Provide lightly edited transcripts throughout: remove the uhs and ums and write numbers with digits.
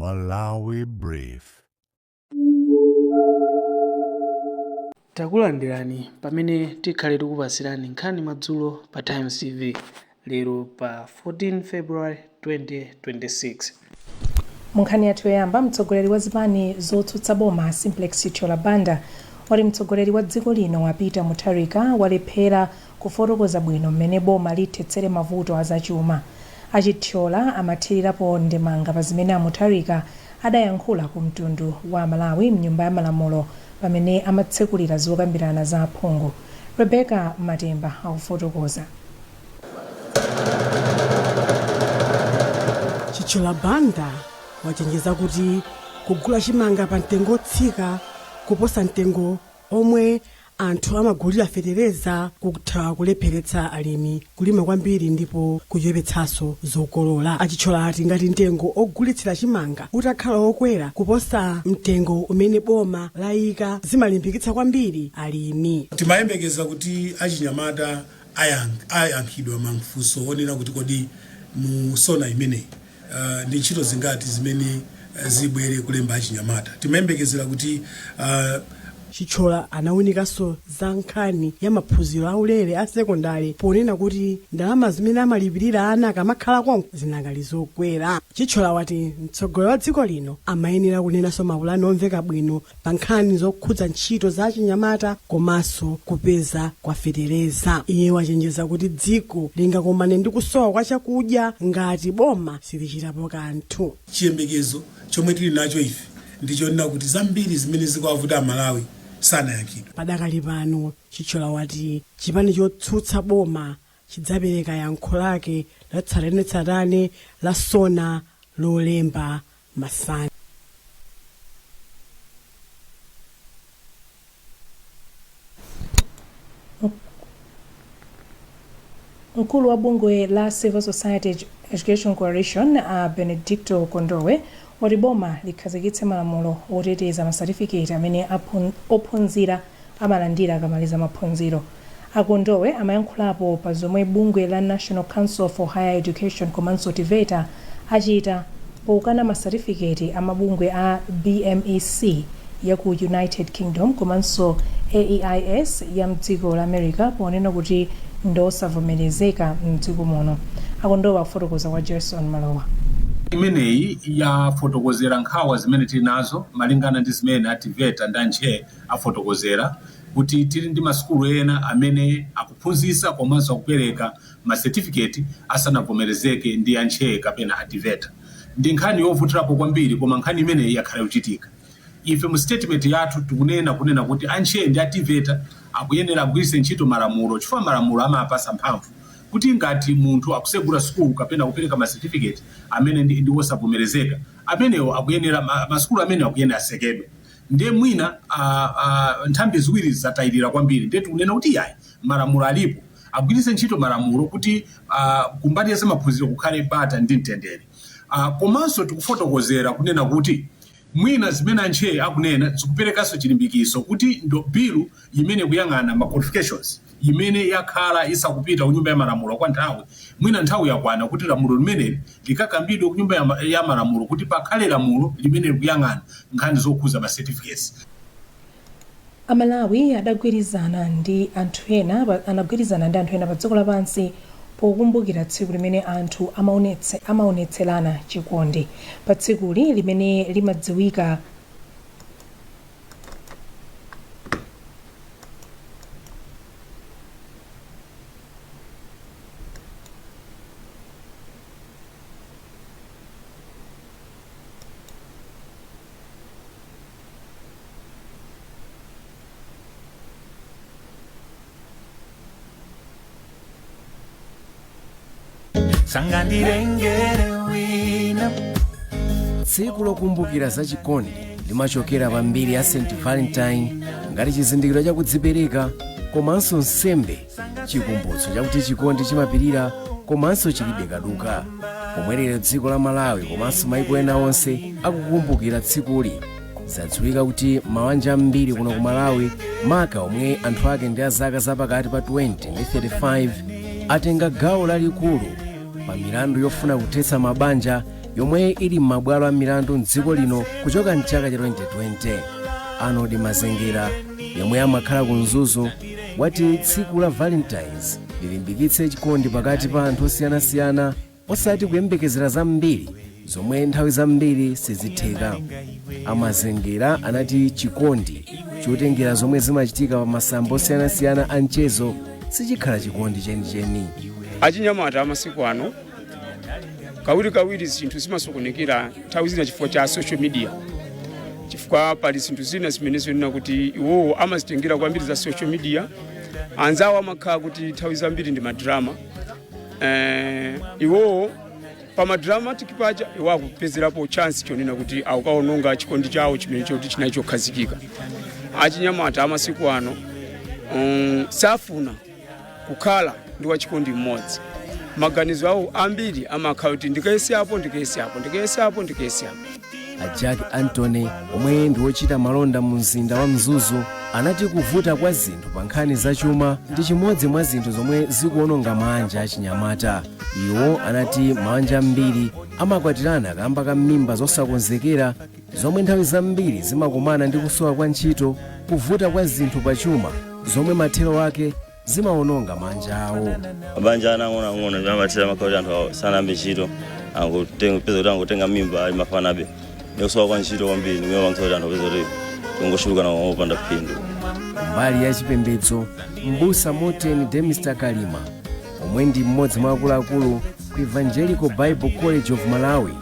Malawi Brief. Takulandirani pamene tikhale tikupasirani nkhani madzulo pa Times TV lero pa 14 February 2026. Munkhani yathu yoyamba, mtsogoleri wa zipani zotsutsa boma Simplex Chithyola Banda wali mtsogoleri wa dziko lino wapita Mutharika walephera kufotokoza bwino mmene boma lithetsere mavuto azachuma. Chithyola amathirirapo ndemanga pa zimene Mutharika adayankhula ku mtundu wa Malawi mnyumba ya malamulo pamene amatsekulira zokambirana za aphungu. Rebecca Matemba akufotokoza. Chithyola Banda wachenjeza kuti kugula chimanga pa mtengo otsika kuposa mtengo omwe anthu amagulira fetereza kutha kulepheretsa alimi kulima kwambiri ndipo kuchepetsanso zokolola. Chithyola ati ngati mtengo ogulitsira chimanga utakhala wokwera kuposa mtengo umene boma layika zimalimbikitsa kwambiri alimi. Timayembekeza kuti achinyamata ayankhidwa mafunso onena kuti kodi mu Sona imeneyi ndi ntchito zingati zimene zibwere kulemba achinyamata. Timayembekezera kuti Chithyola anawunikanso za nkhani ya maphunziro aulere a sekondari ponena kuti ndalama zimene amalipirira ana akamakhala konko zinakali zokwera. Chithyola wati mtsogoleri wa dziko lino amayenera kunenanso mapulani omveka bwino pa nkhani zokhudza ntchito za achinyamata komanso kupeza kwa fetereza. Iye wachenjeza kuti dziko lingakomane ndi kusowa kwa chakudya ngati boma silichitapo kanthu. Chiyembekezo chomwe tili nacho ife ndichonena kuti zambiri zimene zikuwavuta Malawi sanayankhidwe. Padakali pano Chithyola wati chipani chotsutsa boma chidzapereka yankho lake latsatanetsatane la Sona lolemba masana. Mkulu wa bungwe la Civil Society Education Coalition Benedicto Kondowe wati boma likhazikitse malamulo oteteza masatifiketi amene ophunzira amalandira akamaliza maphunziro. Kondowe amayankhulapo pa zomwe bungwe la National Council for Higher Education komanso TVETA achita pokana masatifiketi amabungwe a BMEC ya ku United Kingdom komanso AEIS ya mdziko la America ponena kuti ndosavomerezeka mdziko muno. Kondowe akufotokoza kwa Jason Malawa. Imeneyi yafotokozera nkhawa zimene tili nazo malingana ndi zimene ativeta ndi antche afotokozera kuti tili ndi masukulu ena amene akuphunzitsa komanso akupereka masertificate asanavomerezeke ndi antche kapena ativeta. Ndi nkhani yovutirapo kwambiri koma nkhani imeneyi yakhala kuchitika. Ife mu statement yathu tikunena kuti antche ndi ativeta akuyenera kugwiritsa ntchito malamulo chifukwa malamulo amapasa mphamvu kuti ngati munthu akusegula sukulu kapena kupereka ma certificate amene ndi osavomerezeka amenewo akuyenera masukulu amene akuyenera asekedwe. Ndiye mwina nthambi ziwiri zatayirira kwambiri ndiye tikunena kuti yayi malamulo alipo agwiritse ntchito malamulo kuti kumbali ya maphunziro kukhale bata ndi mtendere. Komanso tikufotokozera kunena kuti mwina zimene antche akunena zikuperekanso chilimbikiso kuti ndo bilu imene kuyang'ana ma qualifications imene yakhala isakupita ku nyumba ya malamulo kwa nthawi mwina nthawi yakwana kuti lamulo limene likakambidwe ku nyumba ya malamulo kuti pakhale lamulo limene likuyang'ana nkhani zokhuza ma certificates. Amalawi anagwirizana ndi anthu ena pa dziko lapansi pokumbukira tsiku limene anthu amaonetserana chikondi. Pa tsikuli limene limadziwika tsiku lokumbukira za chikondi limachokera pambiri ya St. Valentine ngati chizindikiro chakudzipereka komanso nsembe, chikumbutso chakuti chikondi chimapirira komanso chilibe kaduka. Pomwerera dziko la Malawi komanso maiko ena onse akukumbukira tsikuli. Zadziwika kuti mabanja ambiri kuno ku Malawi maka omwe anthu ake ndi azaka zapakati pa 20 ndi 35 atenga gawo lalikulu pa milandu yofuna kuthetsa mabanja yomwe ili m'mabwalo a milandu m'dziko lino kuchoka mchaka cha 2020. Arnold Mazengera yomwe amakhala ku Mzuzu wati tsiku la Valentines lilimbikitse chikondi pakati pa anthu osiyanasiyana osati kuyembekezera zambiri zomwe nthawi zambiri sizitheka. Amazengera anati chikondi chotengera zomwe zimachitika pa masamba osiyanasiyana a mchezo sichikhala chikondi chenicheni. Achinyamata amasiku ano kawirikawiri zinthu zimasokonekera nthawi zina chifukwa cha social media, chifukwa pali zinthu zina zimene zinena kuti iwowo amazitengera kwambiri za social media. Anzawo amakhala kuti nthawi zambiri ndi madrama, iwowo pa madramatic paja iwo akupezerapo chance chonena kuti akukaononga chikondi chawo chimene choti chinali chokhazikika. Achinyamata amasiku ano safuna kukhala ndi wachikondi mmodzi. Maganizo awo ambiri amakhala kuti ndikayese apo. Jack Anthony omwe ndi wochita malonda mu mzinda wa Mzuzu anati kuvuta kwa zinthu pa nkhani zachuma ndi chimodzi mwa zinthu zomwe zikuononga mabanja achinyamata. Iwo anati mabanja ambiri amakwatirana kamba ka mimba zosakonzekera zomwe nthawi zambiri zimakumana ndi kusowa kwa ntchito, kuvuta kwa zinthu pa chuma zomwe mathero ake zimaononga mabanja awo. Mabanja ang'ono amatira makauti anthu sanayambe ntchito angotenga mimba ali mafanabe nekusowa kwa ntchito kwambiri nimwe bangitsa anthu peza kuti kungoshuka nawo opanda phindu. Mbali ya chipembedzo, Mbusa Morten de Mr. Kalima omwe ndi mmodzi mwa akuluakulu ku Evangelical Bible College of Malawi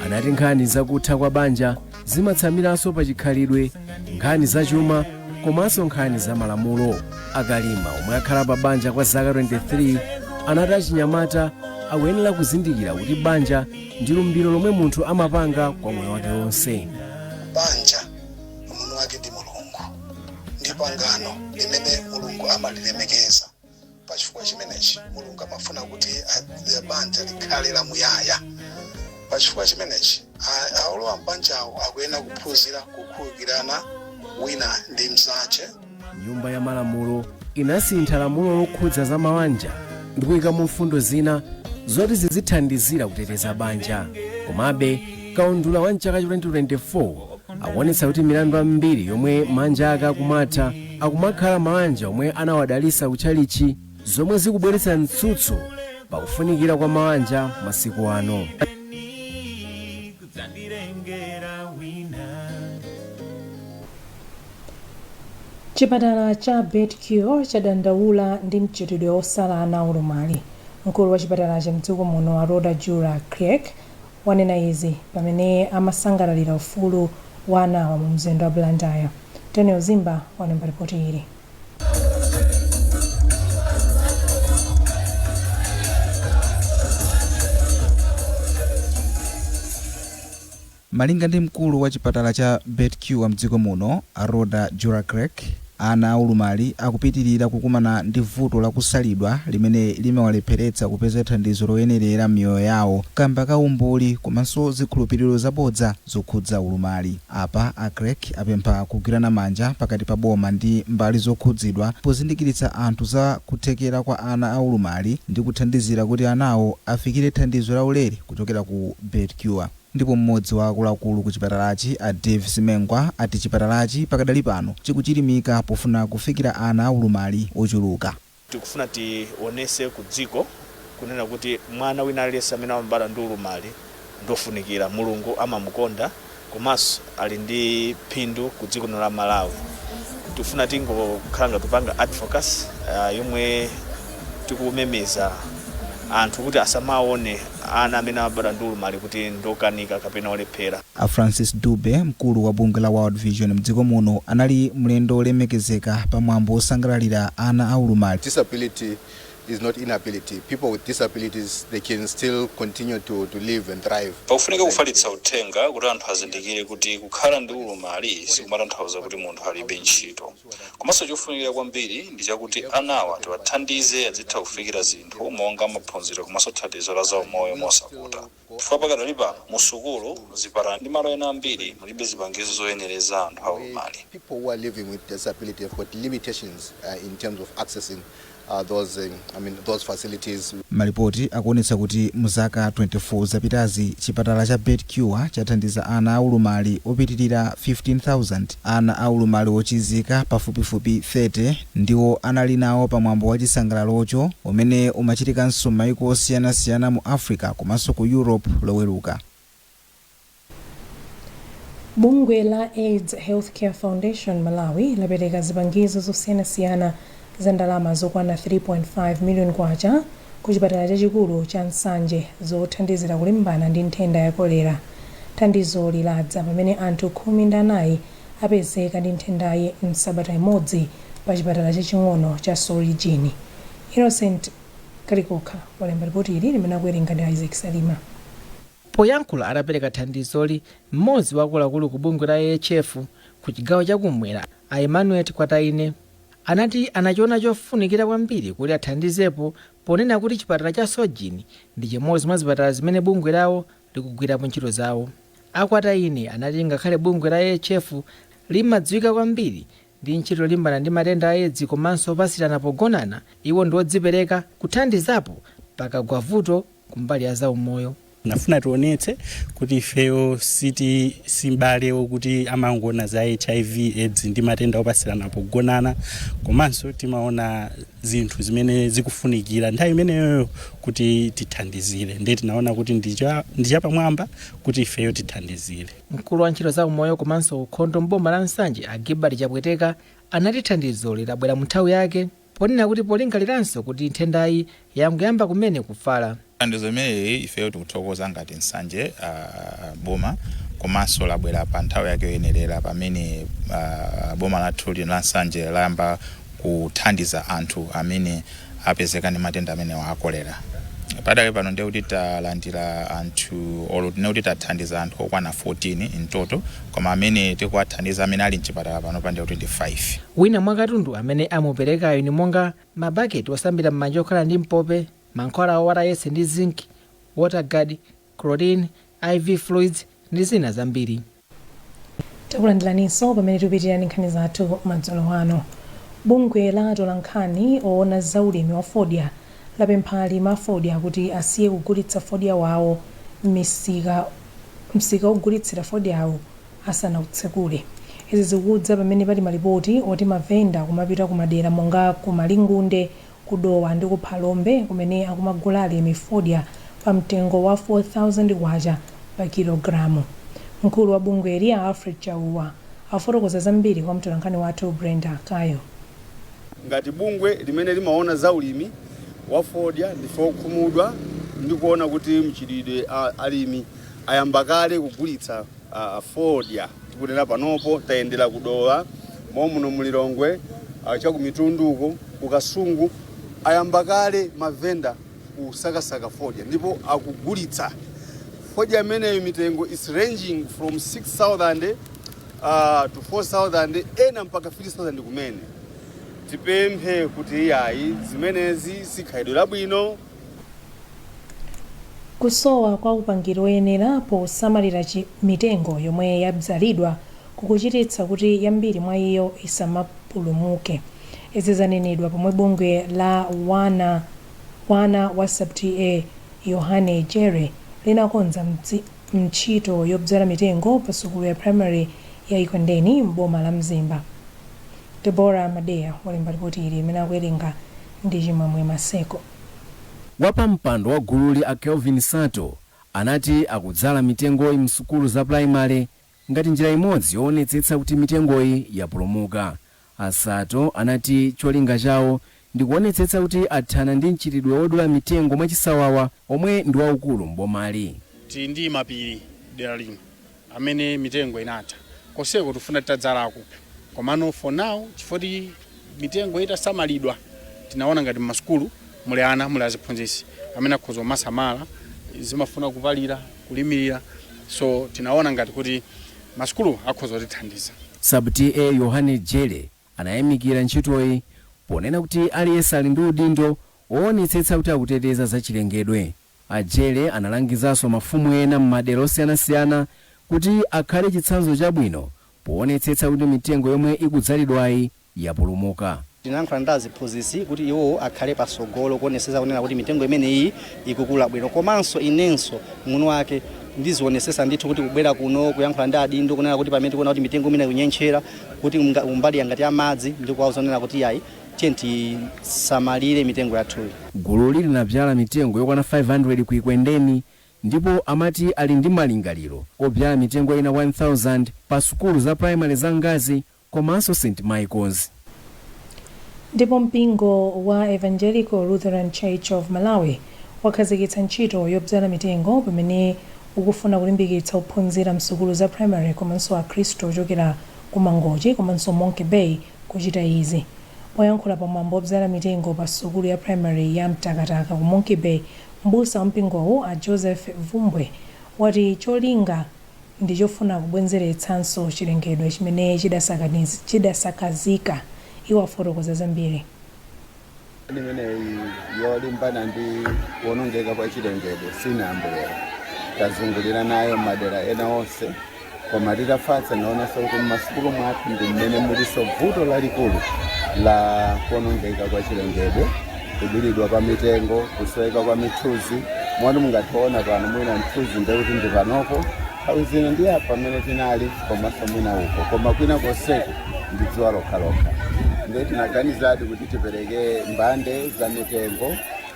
anati nkhani zakutha kwa banja zimatsamiranso pa chikhalidwe, nkhani zachuma komanso nkhani za malamulo. Akalima omwe akhala pa banja kwa zaka 23 anati achinyamata akuyenera kuzindikira kuti banja ndi lumbiro lomwe munthu amapanga kwa moyo wake wonse. Banja munthu wake ndi Mulungu, ndi pangano limene Mulungu amalilemekeza. Pachifukwa chimenechi Mulungu amafuna kuti banja likhale lamuyaya. Pachifukwa chimenechi olowa m'banjawo akuyenera kuphunzira kukhululukirana wina ndi mnzache. Nyumba ya malamulo inasintha lamulo lokhudza za mabanja ndi kuyika mu mfundo zina zoti zizithandizira kuteteza banja. Komabe kaundula wa mchaka cha 2024 akuonetsa kuti milandu ambiri yomwe mabanja ake akumatha akumakhala mabanja omwe anawadalitsa kutchalichi, zomwe zikubweretsa mtsutso pakufunikira kwa mabanja masiku ano. Chipatala cha BetCure chadandaula ndi mchitidwe osala ana ulumali. Mkulu wa chipatala cha mdziko muno Aroda Jura Creek wanena izi pamene amasangalalira ufulu wa anawa mu mzinda wa Blantyre. Tene Uzimba walemba ripoti ili. Malinga ndi mkulu wa chipatala cha BetCure mdziko muno Aroda Jura Creek, ana aulumali akupitirira kukumana ndi vuto la kusalidwa limene limawalepheretsa kupeza thandizo loyenerera miyoyo yawo kamba ka umbuli komanso zikhulupiriro zabodza zokhudza ulumali. Apa a Creek apempha kugwirana manja pakati pa boma ndi mbali zokhudzidwa pozindikiritsa anthu za kuthekera kwa ana aulumali ndi kuthandizira kuti anawo afikire thandizo la ulere kuchokera ku BetCure. Ndipo mmodzi wa akuluakulu ku chipatalachi a Dave Simengwa ati chipatalachi pakadali pano chikuchirimika pofuna kufikira ana aulumali ochuluka. Tikufuna tionese ku dziko kunena kuti mwana wina aliyense amene amabala ndi ulumali ndofunikira, Mulungu amamukonda komanso ali ndi phindu ku dziko la Malawi. Tikufuna tingokhala ngati tupanga advocacy yomwe tikumemeza anthu kuti asamaone ana amene amabala ndi ulumali kuti ndokanika kapena olephera. A Francis Dube, mkulu wa bungwe la World Vision mdziko muno, anali mlendo olemekezeka pamwambo osangalalira ana aulumali. Disability is not inability. People with disabilities, they can still continue to live and thrive. Paufunika kufalitsa uthenga kuti anthu azindikire kuti kukhala ndi ulumali sikumatanthauza kuti munthu alibe ntchito. Komanso chofunikira kwambiri ndi chakuti anawa tiwathandize azitha kufikira zinthu monga maphunziro komanso thandizo la zaumoyo mosavuta. Chifukwa pakadali pano mu sukulu, zipatala ndi malo ena ambiri mulibe zipangizo zoyenereza anthu aulumali. People who are living with disability have got limitations in terms of accessing those facilities. Malipoti akuonetsa kuti muzaka 24 zapitazi chipatala cha BetCure chathandiza ana aulumali opitirira 15,000. Ana aulumali ochizika pafupifupi 30 ndiwo anali nawo pamwambo wa chisangalalocho umene umachitikanso m'mayiko osiyanasiyana mu Africa komanso ku Europe loweruka. Bungwe la AIDS Healthcare Foundation Malawi lapereka zipangizo zosiyanasiyana za ndalama zokwana 3.5 million kwacha ku chipatala chachikulu cha Nsanje zothandizira kulimbana ndi nthenda ya kolera. Thandizo liladza pamene anthu 14 apezeka ndi nthendayi msabata imodzi pa chipatala chaching'ono cha Sorijini. Innocent Kalikoka walemba ripoti ili limene akuwerenga ndi Isaac Salima. Poyankhula adapereka thandizoli mmodzi wa akuluakulu ku bungwe la AHF ku chigawo chakumwera a Emmanuel Kwataine anati anachiona chofunikira kwambiri kuti athandizepo ponena kuti chipatala cha Sorijini ndi chimodzi mwa zipatala zimene bungwe lawo likugwirapo ntchito zawo. Akwataine anati ngakhale bungwe la AHF limadziwika kwambiri ndi ntchito yolimbana ndi matenda a AIDS komanso opasirana pogonana, iwo ndi odzipereka kuthandizapo pakagwa vuto kumbali ya zaumoyo. Nafuna tionetse kuti ifeyo siti simbale wokuti amangona za HIV AIDS ndi matenda opasirana pogonana, komanso timaona zinthu zimene zikufunikira nthawi imeneyo kuti tithandizire. Ndiye tinaona kuti ndija pamwamba kuti ifeyo tithandizire. Mkulu wa ntchito za umoyo komanso ukhondo mboma la Nsanje Agibert Chapweteka anati thandizo lidabwera mu nthawi yake ponena kuti polingaliranso kuti nthendayi yanguyamba kumene kufala. Thandizo imeneyi ifeyo tikuthokoza ngati Nsanje boma komanso labwera pa nthawi yake yoyenerera pamene boma lathu la Nsanje layamba kuthandiza anthu amene apezeka ndi matenda amene wa kolera. Padakali pano ndiye kuti talandira anthu oludine kuti tathandiza anthu okwana 14 in total, koma amene tikuwathandiza amene ali mchipatala pano pa ndiye kuti 5. Wina mwa katundu amene amuperekayo ni monga mabaketi osambira m'manja okhala ndi mpope, mankhwala ORS ndi zinc, water guard, chlorine, IV fluids ndi zina zambiri. Takulandilaninso pamene tikupitirani nkhani zathu madzulo ano. Bungwe la tolankhani oona zaulimi wa fodya lapempha alimi a fodya kuti asiye kugulitsa fodya wawo msika ogulitsira fodya awo asanautsekule. Izi zikudza pamene pali malipoti oti mavenda kumapita kumadera monga ku Malingunde, kudowa ndi kuphalombe kumene akumagula alimi fodya pa mtengo wa 4,000 kwacha pa kilogramu. Mkulu wa bungweli a Alfred Chauwa afotokoza zambiri kwa mtolankhani wathu Brenda Kayo. Ngati bungwe limene limaona zaulimi wa fodya ndife okhumudwa ndi kuona kuti mchitidwe alimi ayamba kale kugulitsa fodya. Tikunena panopo tayendera kudowa muno mulilongwe chakumitunduko kukasungu ayamba kale mavenda kusakasaka fodya ndipo akugulitsa fodya imeneyo. Mitengo is ranging from 6,000 to 4,000 ena mpaka 3,000 kumene. Tipemphe kuti yayi zimenezi sikhalidwe labwino. Kusowa kwa upangiri oyenera posamalira mitengo yomwe yabzalidwa kukuchititsa kuti yambiri mwa iyo isamapulumuke. Izi zanenedwa pomwe bungwe la wana wa SACCO Yohane Jere linakonza ntchito yobzala mitengo pa sukulu ya primary ya Ikondeni m'boma la Mzimba. Deborah Madea walemba ripoti ili imene akuwerenga ndi Chimwemwe Maseko. Wapa mpando wa gululi a Kelvin Sato anati akudzala mitengoyi msukulu za primary ngati njira imodzi yoonetsetsa kuti mitengoyi yapulumuka. Asato anati cholinga chawo ndi kuonetsetsa kuti athana ndi mchitidwe wodula mitengo mwachisawawa omwe ndi waukulu m'bomali. Ndi mapiri dera lino amene mitengo inatha koseko tifuna titadzala akupe, komano for now chifoti mitengo itasamalidwa tinaona ngati m'masukulu muli ana muli aziphunzitsi amene akhoza kumasamala zimafuna kuvalira kulimirira, so tinaona ngati kuti masukulu akhoza kutithandiza. SACCO Yohane Jere anayamikira ntchitoyi ponena kuti aliyense ali ndi udindo woonetsetsa kuti akuteteza za chilengedwe. Ajere analangizanso mafumu ena m'madera osiyanasiyana kuti akhale chitsanzo chabwino poonetsetsa kuti mitengo yomwe ikudzalidwayi yapulumuka. Tinayankhula ndi aphunzitsi kuti iwo akhale pasogolo kuonesesa kunena kuti mitengo imeneyi ikukula bwino, komanso inenso muno wake ndizionesesa ndithu kuti kubwera kuno kuyankhula ndi adindo kunena kuti pamene tikuona kuti mitengo imene ikunyentchera kuti umbali yangati amadzi ndi kuwauza kunena kuti yayi tisamalire mitengo yathuyi. Gulu linadzala mitengo yokwana 500 ku Ikwendeni, ndipo amati ali ndi malingaliro odzala mitengo ina 1000 pa sukulu za primary za Ngazi komanso St Michael's. Ndipo mpingo wa Evangelical Lutheran Church of Malawi wakhazikitsa ntchito yodzala mitengo pamene ukufuna kulimbikitsa ophunzira msukulu za primary komanso akhristu ochokera ku Mangochi komanso Monkey Bay kuchita izi. Poyankhula pamwambo odzala mitengo pa sukulu ya primary ya Mtakataka ku Monkey Bay, mbusa wa mpingowo a Joseph Vumbwe wati cholinga ndi chofuna kubwenzeretsanso chilengedwe chimene chidasakazika. Iwo afotokoza zambiri. Imeneyi yolimbana ndi kuonongeka kwa chilengedwe sinayambirira, tazungulira nayo madera ena onse, koma titafatsa naonanso kuti m'masukulu mwathu ndi mmene muliso vuto lalikulu la kuonongeka kwa chilengedwe, kudulidwa kwa mitengo, kusoweka kwa mithuzi. Mwanu mungathiona pano mwina mthuzi ndekuti ndi panopo, nthawi zino ndi apa pamene tinali komanso mwina uko, koma kwina konseko ndi dzuwa lokhalokha. Ndiye tinaganizadi kuti tipereke mbande za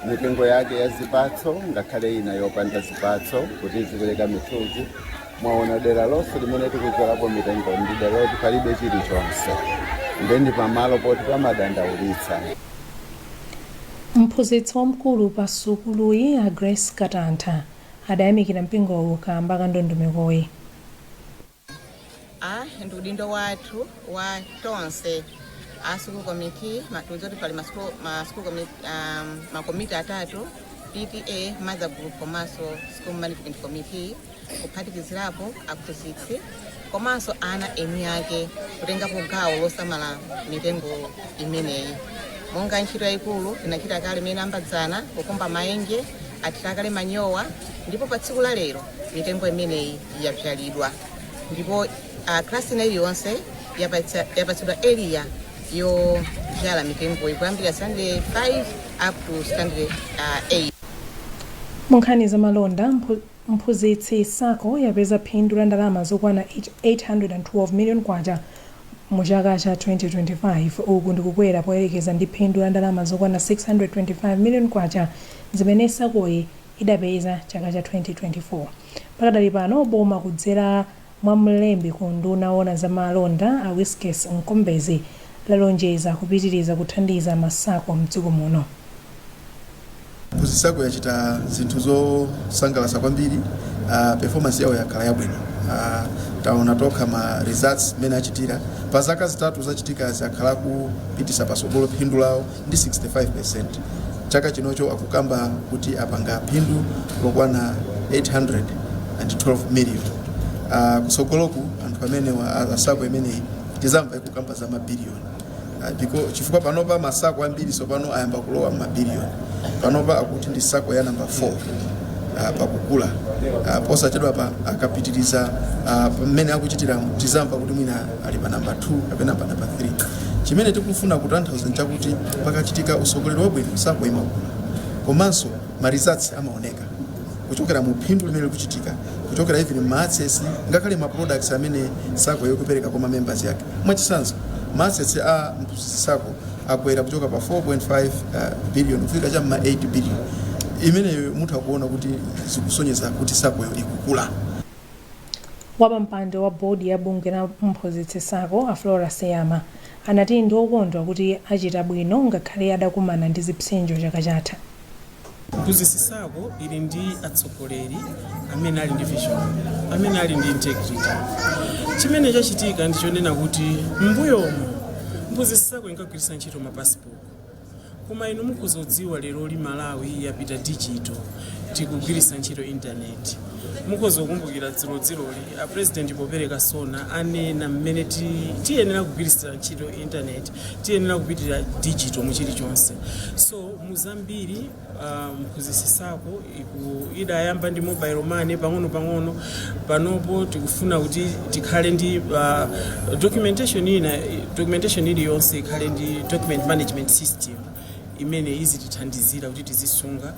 mitengo yake ya zipatso, ngakhale ina yopanda zipatso kuti zipereka mithuzi. Mwaona dera lonse limene tikudzalapo mitengo ndi dera loti palibe chilichonse, ndiye ndi pamalo poti pamadandaulitsa. Mphunzitsi wamkulu pa sukuluyi a Grace Katantha adayamikira mpingowo kamba ka ndondomekoyi. Ndi udindo wathu wa tonse asukulu komiti matuzoti pali makomiti atatu, PTA, Mother Group komanso School Management Committee, kuphatikizirapo aphunzitsi komanso ana eni yake kutengapo gawo losamala mitengo imeneyi. Monga ntchito yayikulu tinachita kale imene ambadzana kukomba maenje, atita kale manyowa, ndipo pa tsiku la lero mitengo imeneyi yabzalidwa. Ndipo klasi ina iliyonse yapatsidwa area yodzala mitengo kuyambira standard 5 up to standard 8. Munkhani za malonda, mphunzitsi SACCO yapeza phindu la ndalama zokwana 812 million kwacha mu chaka cha 2025. Uku ndikukwera poyerekeza ndi phindu la ndalama zokwana 625 million kwacha zimene SACCOyi idapeza chaka cha 2024. Pakadali pano boma kudzera mwa mlembi ku nduna owona za malonda a Wiskes Nkombezi lalonjeza kupitiriza kuthandiza masako mdziko muno. SACCO yachita zinthu zosangalatsa kwambiri, performance yawo yakhala yabwino. Taona tokha ma results mene achitira pa zaka zitatu zachitika zakhala kupitisa pasogolo phindu lawo ndi 65%. Chaka chinocho akukamba kuti apanga phindu lokwana 812 million. Kusogoloku anthu amene SACCO imene tizamva ikukamba za mabiliyoni. Chifukwa panopa masako ambiri sopano ayamba kulowa mabiliyoni. Panopa akuti ndi SACCO ya number 4 pakukula. Posachedwa pa akapitiriza pamene akuchitira tizamva kuti mwina ali pa number 2 kapena pa number 3. Chimene tikufuna kutanthauza nchakuti pakachitika usogoleri wabwino SACCO imakula. Komanso ma results amaoneka kuchokera mu phindu limene likuchitika, kuchokera even ma access ngakhale ma products amene SACCO yokupereka kwa members yake. Mwachisanzo ma assets a SACCO akwera kuchoka pa 4.5 billion kufika cha ma 8 billion. Imene munthu akuona kuti zikusonyeza kuti SACCO ikukula. Wapampando wa bodi ya bungwe la mphunzitsi SACCO a Flora Seyama anati ndi okondwa kuti achita bwino ngakhale adakumana ndi zipsinjo chaka chatha. Mphunzitsi SACCO ili ndi atsogoleri amene ali ndi vision, amene ali ndi integrity. Chimene chachitika ndichonena kuti mbuyomo mphunzitsi SACCO inkagwiritsa ntchito mapasipo koma inu mukuzodziwa lero Malawi yapita digital, tikugwiritsa ntchito internet. Mukuzokumbukira dziroli a president popereka Sona anena mmene tiyenera kugwiritsa ntchito internet, tiyenera kupitira digital mu chilichonse. So muzambiri mphunzitsi SACCO idayamba ndi mobile money pang'ono panopo tikufuna kuti tikhale ndi documentation iliyonse ikhale ndi document management system imene izitithandizira kuti tizisunga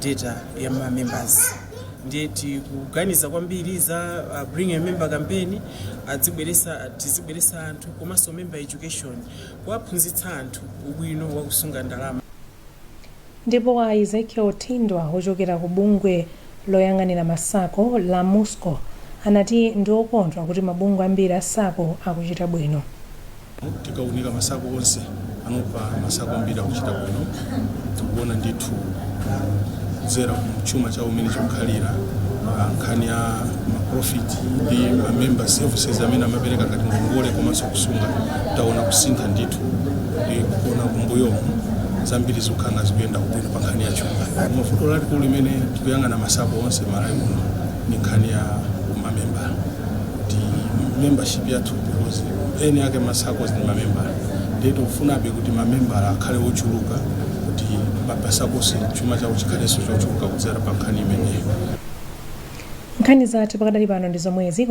data ya members. Ndiye tikuganiza kwambiri za bring a member campaign, tizibweresa anthu komanso member education, kuwaphunzitsa anthu ubwino wa kusunga ndalama. Ndipo a Ezekiel Tindwa ochokera ku bungwe loyang'anira masako la MUSCO anati ndiokondwa kuti mabungwe ambiri a SACCO akuchita bwino. Tikaunika masako onse anopa masako ambiri akuchita bwino, tikuona ndithu kudzera mchuma chawo umene chikukhalira nkhani ya maprofit ndi mamember services amene amapereka ngati ngongole komanso kusunga, taona kusintha ndithu ndi kuona kumbuyomu zambiri zikukhala zikuyenda kubwino pa nkhani ya chuma. Mavuto lalikulu limene tikuyang'ana masako onse Malawi muno ni nkhani ya mamember, ndi membership yathu, because eni ake masako ndi mamember. Ndiye tikufunabe kuti mamember akhale ochuluka kuti pasakosi chuma chawo chikhalenso chochuluka kudzera pa nkhani imeneyo. Nkhani zathu pakadali pano ndi zomwezi.